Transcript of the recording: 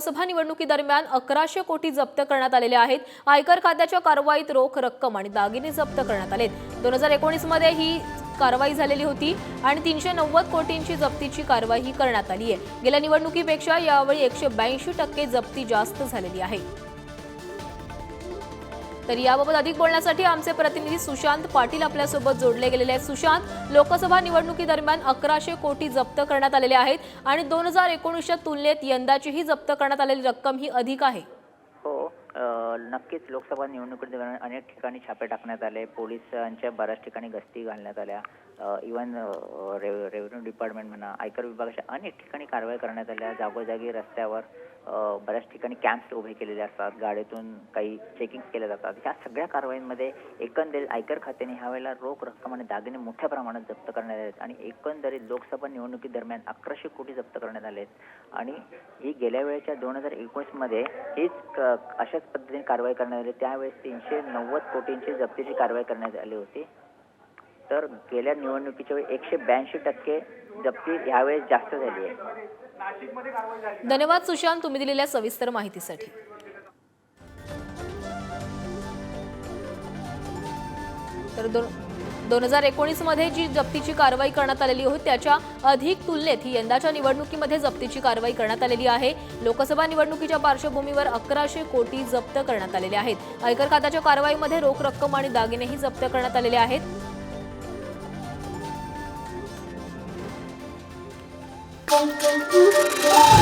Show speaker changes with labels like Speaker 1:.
Speaker 1: लोकसभा निवडणुकीदरम्यान 1100 कोटी जप्त करण्यात आलेले आहेत। आयकर खात्याच्या कारवाईत रोख रक्कम आणि दागिने जप्त करण्यात आलेत। 2019 मध्ये ही कारवाई झालेली होती आणि 390 कोटींची जप्तीची कारवाई करण्यात आली आहे। गेल्या निवडणुकीपेक्षा यावेळी 182% जप्ती जास्त झालेली आहे। तर याबाबत अधिक बोलण्यासाठी आमचे प्रतिनिधी सुशांत पाटील आपल्या सोबत जोडले गेलेले आहेत। सुशांत, लोकसभा निवडणुकीदरम्यान 1100 कोटी जप्त करण्यात आलेले आहेत आणि 2019च्या तुलनेत यंदाची ही जप्त करण्यात आलेली रक्कम ही अधिक आहे।
Speaker 2: हो, नक्कीच लोकसभा निवडणुकीदरम्यान अनेक ठिकाणी छापे टाकण्यात आले, पोलिसांच्या बऱ्याच ठिकाणी गस्ती घालण्यात आल्या, इव्हन रेव्हेन्यू डिपार्टमेंट म्हणा, आयकर विभागाच्या अनेक ठिकाणी कारवाई करण्यात आल्या। जागोजागी रस्त्यावर बऱ्याच ठिकाणी कॅम्प्स उभे केलेले असतात, गाड्यातून काही चेकिंग केले जातात। ह्या सगळ्या कारवाईंमध्ये एकंदरीत आयकर खात्याने ह्यावेळेला रोख रक्कम आणि दागिने मोठ्या प्रमाणात जप्त करण्यात आले आणि एकंदरीत लोकसभा निवडणुकीदरम्यान 1100 कोटी जप्त करण्यात आले आणि ही गेल्या वेळेच्या 2019 मध्ये हीच अशाच पद्धतीने कारवाई करण्यात आली। त्यावेळेस 390 कोटींची जप्तीची कारवाई करण्यात आली होती। तर गेल्या निवडणुकीच्या वेळी 182% जप्ती यावेळेस जास्त झाली आहे।
Speaker 1: धन्यवाद सुशांत, तुम्ही दिलेल्या सविस्तर माहितीसाठी। तर 2019 मध्ये जी जप्तीची कारवाई करण्यात आलेली होती त्याच्या अधिक तुलनेत ही यंदाच्या निवडणुकीमध्ये जप्तीची कारवाई करण्यात आलेली आहे। लोकसभा निवडणुकीच्या पार्श्वभूमीवर 1100 कोटी जप्त करण्यात आलेले आहेत। आयकर खात्याच्या कारवाईमध्ये रोख रक्कम आणि दागिनेही जप्त करण्यात आलेले आहेत।
Speaker 3: Thank you.